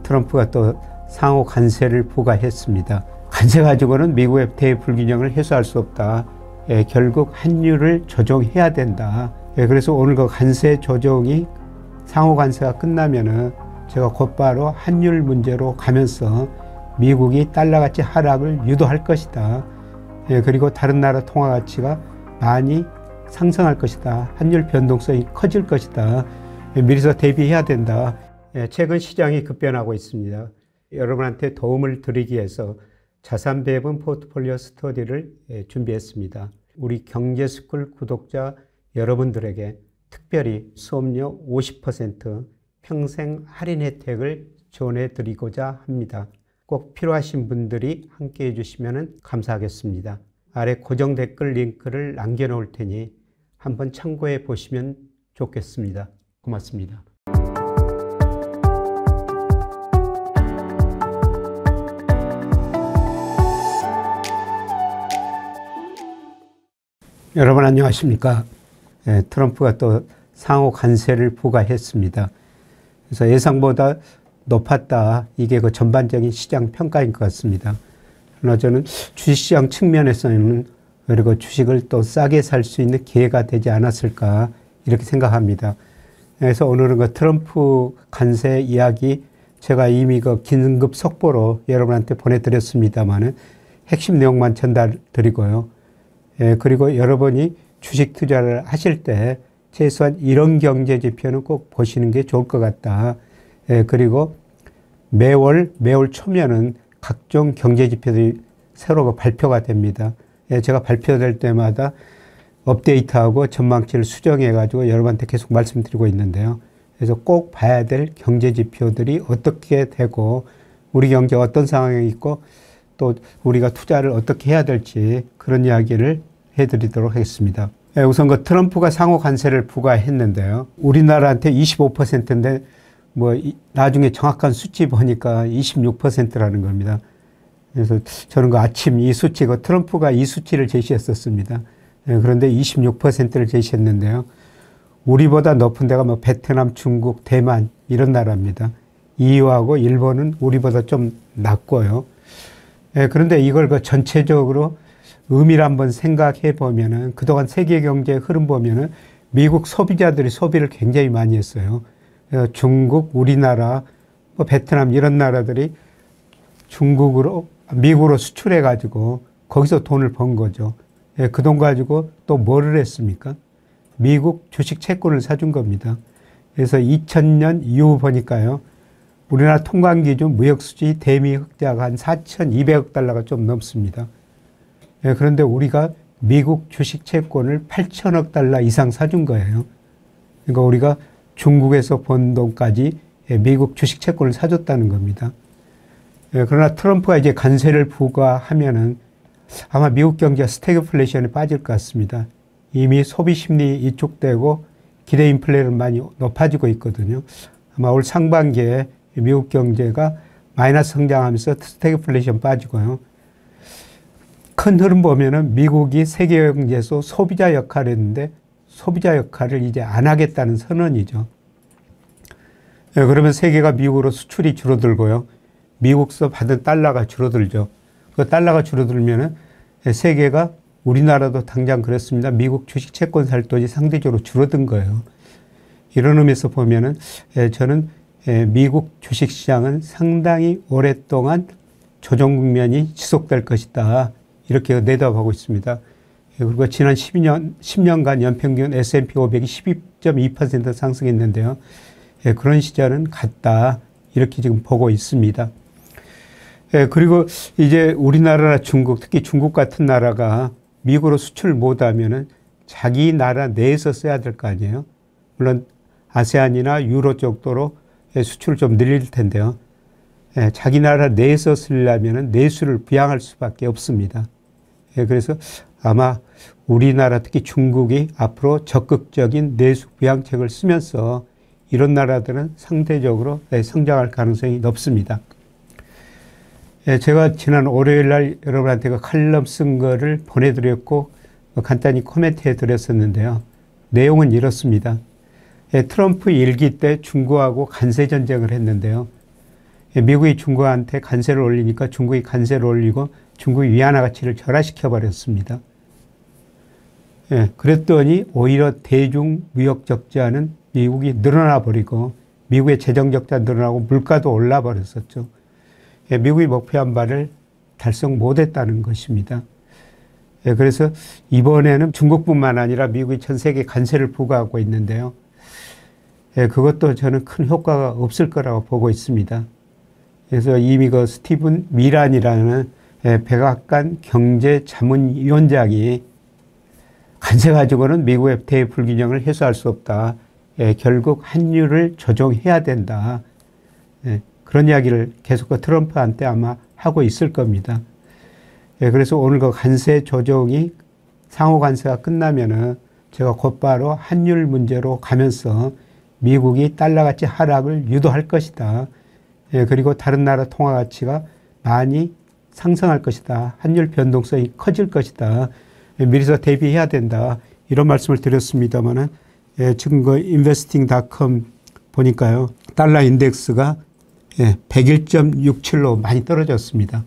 트럼프가 또 상호 관세를 부과했습니다. 관세 가지고는 미국의 대불균형을 해소할 수 없다. 결국 환율을 조정해야 된다. 그래서 오늘 그 관세 조정이 상호 관세가 끝나면은 제가 곧바로 환율 문제로 가면서 미국이 달러가치 하락을 유도할 것이다. 그리고 다른 나라 통화 가치가 많이 상승할 것이다. 환율 변동성이 커질 것이다. 미리서 대비해야 된다. 최근 시장이 급변하고 있습니다. 여러분한테 도움을 드리기 위해서 자산 배분 포트폴리오 스터디를 준비했습니다. 우리 경제스쿨 구독자 여러분들에게 특별히 수업료 50% 평생 할인 혜택을 지원해 드리고자 합니다. 꼭 필요하신 분들이 함께 해주시면 감사하겠습니다. 아래 고정 댓글 링크를 남겨놓을 테니 한번 참고해 보시면 좋겠습니다. 고맙습니다. 여러분 안녕하십니까? 트럼프가 또 상호 관세를 부과했습니다. 그래서 예상보다 높았다. 이게 그 전반적인 시장 평가인 것 같습니다. 그러나 저는 주식시장 측면에서는 그리고 주식을 또 싸게 살 수 있는 기회가 되지 않았을까 이렇게 생각합니다. 그래서 오늘은 그 트럼프 관세 이야기 제가 이미 그 긴급 속보로 여러분한테 보내드렸습니다만은 핵심 내용만 전달드리고요. 그리고 여러분이 주식 투자를 하실 때 최소한 이런 경제 지표는 꼭 보시는 게 좋을 것 같다. 그리고 매월 초면은 각종 경제 지표들이 새로 발표가 됩니다. 제가 발표될 때마다 업데이트하고 전망치를 수정해 가지고 여러분한테 계속 말씀드리고 있는데요. 그래서 꼭 봐야 될 경제 지표들이 어떻게 되고 우리 경제가 어떤 상황에 있고 또 우리가 투자를 어떻게 해야 될지 그런 이야기를 해드리도록 하겠습니다. 우선 그 트럼프가 상호 관세를 부과했는데요. 우리나라한테 25%인데 뭐 나중에 정확한 수치 보니까 26%라는 겁니다. 그래서 저는 그 아침 이 수치, 그 트럼프가 이 수치를 제시했었습니다. 그런데 26%를 제시했는데요. 우리보다 높은 데가 뭐 베트남, 중국, 대만 이런 나라입니다. EU하고 일본은 우리보다 좀 낮고요. 그런데 이걸 그 전체적으로 의미를 한번 생각해 보면은 그동안 세계 경제 흐름 보면은 미국 소비자들이 소비를 굉장히 많이 했어요. 중국, 우리나라, 뭐 베트남 이런 나라들이 미국으로 수출해 가지고 거기서 돈을 번 거죠. 그 돈 가지고 또 뭐를 했습니까? 미국 주식 채권을 사준 겁니다. 그래서 2000년 이후 보니까요. 우리나라 통관기준 무역수지 대미 흑자가 한 4,200억 달러가 좀 넘습니다. 그런데 우리가 미국 주식 채권을 8천억 달러 이상 사준 거예요. 그러니까 우리가 중국에서 번 돈까지 미국 주식 채권을 사줬다는 겁니다. 그러나 트럼프가 이제 관세를 부과하면은 아마 미국 경제가 스태그플레이션에 빠질 것 같습니다. 이미 소비 심리 위축되고 기대 인플레는 많이 높아지고 있거든요. 아마 올 상반기에 미국 경제가 마이너스 성장하면서 스태그플레이션 빠지고요. 큰 흐름 보면은 미국이 세계 경제에서 소비자 역할을 했는데 소비자 역할을 이제 안 하겠다는 선언이죠. 그러면 세계가 미국으로 수출이 줄어들고요. 미국서 받은 달러가 줄어들죠. 그 달러가 줄어들면은 세계가 우리나라도 당장 그렇습니다. 미국 주식 채권 살 돈이 상대적으로 줄어든 거예요. 이런 의미에서 보면은 저는 미국 주식 시장은 상당히 오랫동안 조정 국면이 지속될 것이다. 이렇게 내다보고 있습니다. 그리고 지난 10년간 연평균 S&P 500이 12.2% 상승했는데요. 그런 시절은 갔다. 이렇게 지금 보고 있습니다. 그리고 이제 우리나라나 중국, 특히 중국 같은 나라가 미국으로 수출 못하면은 자기 나라 내에서 써야 될 거 아니에요. 물론 아세안이나 유로 쪽도로 수출을 좀 늘릴 텐데요. 자기 나라 내에서 쓰려면은 내수를 부양할 수밖에 없습니다. 그래서 아마 우리나라 특히 중국이 앞으로 적극적인 내수 부양책을 쓰면서 이런 나라들은 상대적으로 성장할 가능성이 높습니다. 제가 지난 월요일 날 여러분한테 그 칼럼 쓴 거를 보내드렸고 간단히 코멘트해 드렸었는데요. 내용은 이렇습니다. 트럼프 일기 때 중국하고 관세 전쟁을 했는데요. 미국이 중국한테 관세를 올리니까 중국이 관세를 올리고 중국이 위안화 가치를 절하시켜 버렸습니다. 그랬더니 오히려 대중 무역 적자는 미국이 늘어나 버리고 미국의 재정 적자 늘어나고 물가도 올라 버렸었죠. 미국이 목표한 바를 달성 못했다는 것입니다. 그래서 이번에는 중국뿐만 아니라 미국이 전 세계 관세를 부과하고 있는데요. 그것도 저는 큰 효과가 없을 거라고 보고 있습니다. 그래서 이미 그 스티븐 미란이라는 백악관 경제자문위원장이 관세 가지고는 미국의 대불균형을 해소할 수 없다. 결국 환율을 조정해야 된다. 그런 이야기를 계속 그 트럼프한테 아마 하고 있을 겁니다. 그래서 오늘 그 관세 조정이 상호 관세가 끝나면은 제가 곧바로 환율 문제로 가면서 미국이 달러가치 하락을 유도할 것이다. 그리고 다른 나라 통화 가치가 많이 상승할 것이다. 환율 변동성이 커질 것이다. 미리서 대비해야 된다. 이런 말씀을 드렸습니다만은 지금 그 investing.com 보니까요. 달러 인덱스가 101.67로 많이 떨어졌습니다.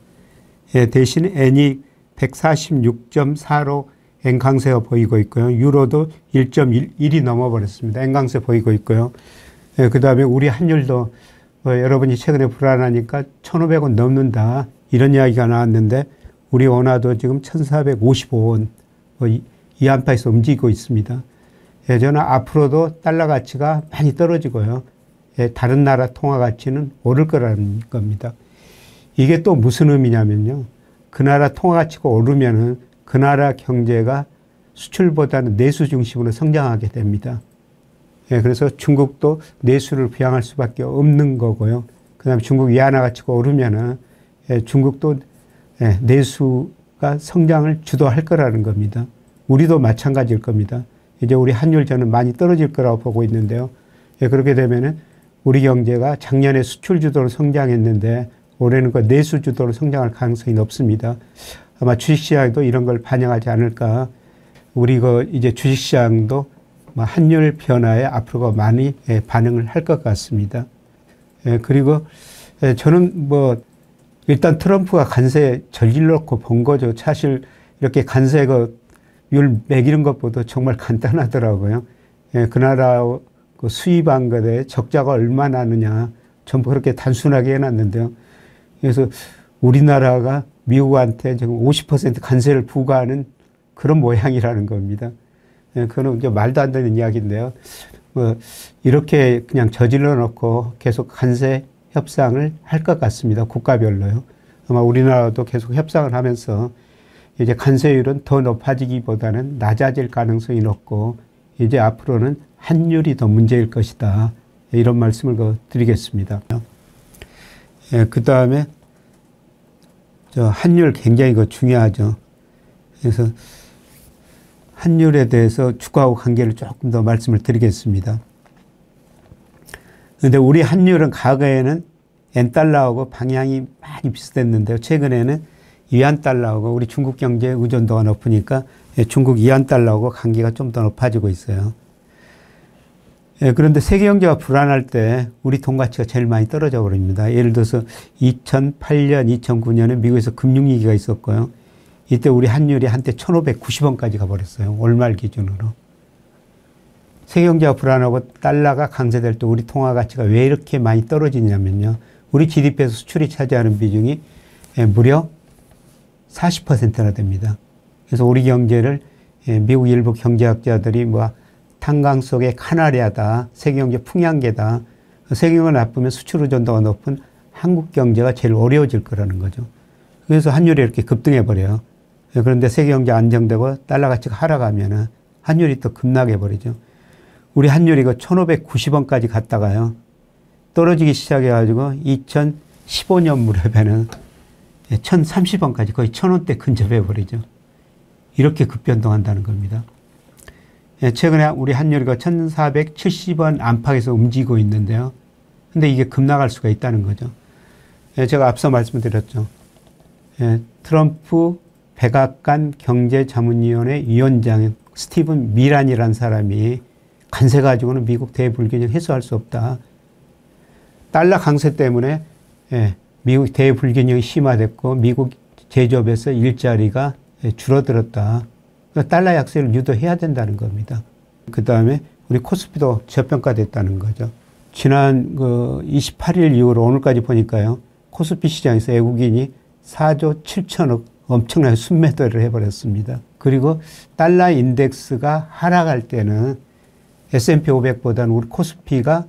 대신 엔이 146.4로 엔 강세가 보이고 있고요. 유로도 1.1이 넘어버렸습니다. 엔 강세 보이고 있고요. 그 다음에 우리 환율도 여러분이 최근에 불안하니까 1,500원 넘는다. 이런 이야기가 나왔는데 우리 원화도 지금 1,455원 이 안팎에서 움직이고 있습니다. 저는 앞으로도 달러 가치가 많이 떨어지고요. 다른 나라 통화 가치는 오를 거라는 겁니다. 이게 또 무슨 의미냐면요. 그 나라 통화 가치가 오르면은 그 나라 경제가 수출보다는 내수 중심으로 성장하게 됩니다. 그래서 중국도 내수를 부양할 수밖에 없는 거고요. 그 다음에 중국 위안화 가치가 오르면은 중국도 내수가 성장을 주도할 거라는 겁니다. 우리도 마찬가지일 겁니다. 이제 우리 환율 저는 많이 떨어질 거라고 보고 있는데요. 그렇게 되면은 우리 경제가 작년에 수출 주도로 성장했는데 올해는 그 내수 주도로 성장할 가능성이 높습니다. 아마 주식시장도 이런 걸 반영하지 않을까. 우리 그 이제 주식시장도 환율 변화에 앞으로 많이 반응을 할 것 같습니다. 그리고 저는 뭐 일단 트럼프가 관세 저질렀고 본 거죠. 사실 이렇게 관세 율 매기는 것보다 정말 간단하더라고요. 그 나라 수입한 것에 적자가 얼마나 나느냐 전부 그렇게 단순하게 해놨는데요. 그래서 우리나라가 미국한테 지금 50% 관세를 부과하는 그런 모양이라는 겁니다. 그거는 이제 말도 안 되는 이야기인데요. 이렇게 그냥 저질러 놓고 계속 관세 협상을 할 것 같습니다. 국가별로요. 아마 우리나라도 계속 협상을 하면서 이제 관세율은 더 높아지기보다는 낮아질 가능성이 높고 이제 앞으로는 환율이 더 문제일 것이다. 이런 말씀을 드리겠습니다. 그 다음에 환율 굉장히 중요하죠. 그래서 환율에 대해서 주가하고 관계를 조금 더 말씀을 드리겠습니다. 그런데 우리 환율은 과거에는 엔달러하고 방향이 많이 비슷했는데요. 최근에는 위안달러하고 우리 중국 경제 의존도가 높으니까 중국 위안달러하고 관계가 좀 더 높아지고 있어요. 그런데 세계 경제가 불안할 때 우리 돈 가치가 제일 많이 떨어져 버립니다. 예를 들어서 2008년, 2009년에 미국에서 금융위기가 있었고요. 이때 우리 환율이 한때 1,590원까지 가버렸어요. 월말 기준으로. 세계 경제가 불안하고 달러가 강세될 때 우리 통화 가치가 왜 이렇게 많이 떨어지냐면요. 우리 GDP에서 수출이 차지하는 비중이 무려 40%나 됩니다. 그래서 우리 경제를 미국 일부 경제학자들이 탄광 속의 카나리아다, 세계 경제 풍향계다. 세계 경제가 나쁘면 수출 의존도가 높은 한국 경제가 제일 어려워질 거라는 거죠. 그래서 환율이 이렇게 급등해 버려요. 그런데 세계 경제 안정되고 달러 가치가 하락하면은 환율이 또 급락해 버리죠. 우리 환율이 1,590원까지 갔다가요. 떨어지기 시작해가지고 2015년 무렵에는 1,030원까지 거의 1,000원대 근접해 버리죠. 이렇게 급변동한다는 겁니다. 최근에 우리 환율이 1,470원 안팎에서 움직이고 있는데요. 근데 이게 급락할 수가 있다는 거죠. 제가 앞서 말씀드렸죠. 트럼프 백악관 경제자문위원회 위원장 스티븐 미란이라는 사람이 관세 가지고는 미국 대불균형 해소할 수 없다. 달러 강세 때문에 예, 미국 대불균형이 심화됐고 미국 제조업에서 일자리가 줄어들었다. 달러 약세를 유도해야 된다는 겁니다. 그 다음에 우리 코스피도 저평가됐다는 거죠. 지난 28일 이후로 오늘까지 보니까요. 코스피 시장에서 외국인이 4조 7천억 엄청나게 순매도를 해버렸습니다. 그리고 달러 인덱스가 하락할 때는 S&P 500보다는 우리 코스피가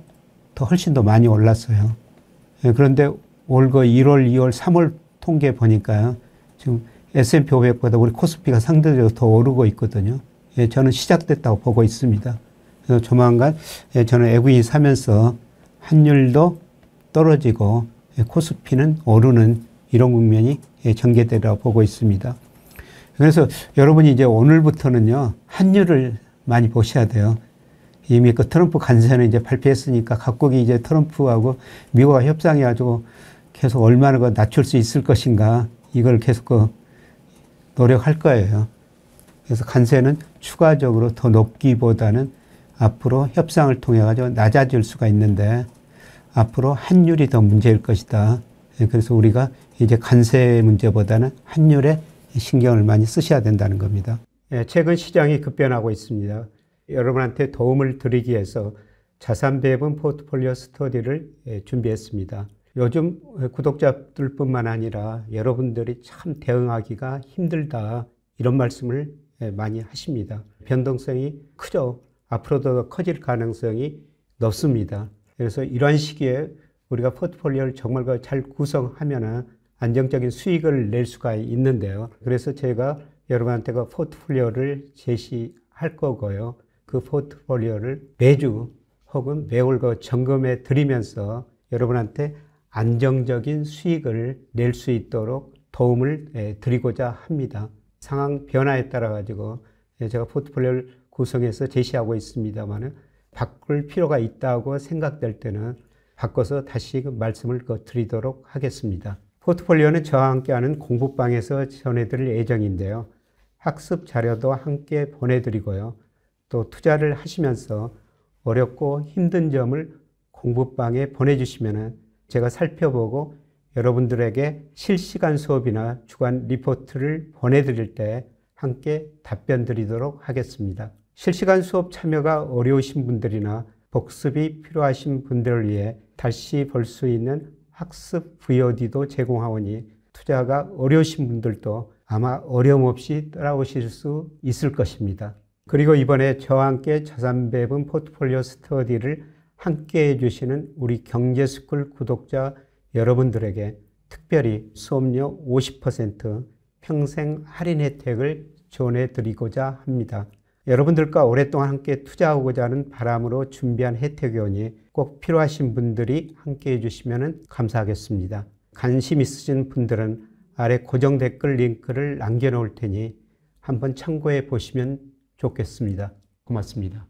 훨씬 더 많이 올랐어요. 그런데 올 1월, 2월, 3월 통계 보니까요. 지금 S&P 500보다 우리 코스피가 상대적으로 더 오르고 있거든요. 저는 시작됐다고 보고 있습니다. 그래서 조만간 저는 외국인이 사면서 환율도 떨어지고 코스피는 오르는 이런 국면이 전개되리라고 보고 있습니다. 그래서 여러분이 이제 오늘부터는요, 환율을 많이 보셔야 돼요. 이미 그 트럼프 관세는 이제 발표했으니까 각국이 이제 트럼프하고 미국과 협상해가지고 계속 얼마나 낮출 수 있을 것인가, 이걸 계속 노력할 거예요. 그래서 관세는 추가적으로 더 높기보다는 앞으로 협상을 통해 가지고 낮아질 수가 있는데 앞으로 환율이 더 문제일 것이다. 그래서 우리가 이제 관세 문제보다는 환율에 신경을 많이 쓰셔야 된다는 겁니다. 최근 시장이 급변하고 있습니다. 여러분한테 도움을 드리기 위해서 자산 배분 포트폴리오 스터디를 준비했습니다. 요즘 구독자들뿐만 아니라 여러분들이 참 대응하기가 힘들다, 이런 말씀을 많이 하십니다. 변동성이 크죠. 앞으로도 더 커질 가능성이 높습니다. 그래서 이러한 시기에 우리가 포트폴리오를 정말 잘 구성하면 안정적인 수익을 낼 수가 있는데요. 그래서 제가 여러분한테 그 포트폴리오를 제시할 거고요. 그 포트폴리오를 매주 혹은 매월 점검해 드리면서 여러분한테 안정적인 수익을 낼 수 있도록 도움을 드리고자 합니다. 상황 변화에 따라 가지고 제가 포트폴리오를 구성해서 제시하고 있습니다만 바꿀 필요가 있다고 생각될 때는 바꿔서 다시 말씀을 드리도록 하겠습니다. 포트폴리오는 저와 함께하는 공부방에서 전해드릴 예정인데요. 학습 자료도 함께 보내드리고요. 또 투자를 하시면서 어렵고 힘든 점을 공부방에 보내주시면 제가 살펴보고 여러분들에게 실시간 수업이나 주간 리포트를 보내드릴 때 함께 답변 드리도록 하겠습니다. 실시간 수업 참여가 어려우신 분들이나 복습이 필요하신 분들을 위해 다시 볼 수 있는 학습 VOD도 제공하오니 투자가 어려우신 분들도 아마 어려움 없이 따라오실 수 있을 것입니다. 그리고 이번에 저와 함께 자산 배분 포트폴리오 스터디를 함께 해주시는 우리 경제스쿨 구독자 여러분들에게 특별히 수업료 50% 평생 할인 혜택을 지원해 드리고자 합니다. 여러분들과 오랫동안 함께 투자하고자 하는 바람으로 준비한 혜택이오니 꼭 필요하신 분들이 함께 해주시면 감사하겠습니다. 관심 있으신 분들은 아래 고정 댓글 링크를 남겨놓을 테니 한번 참고해 보시면 좋겠습니다. 고맙습니다.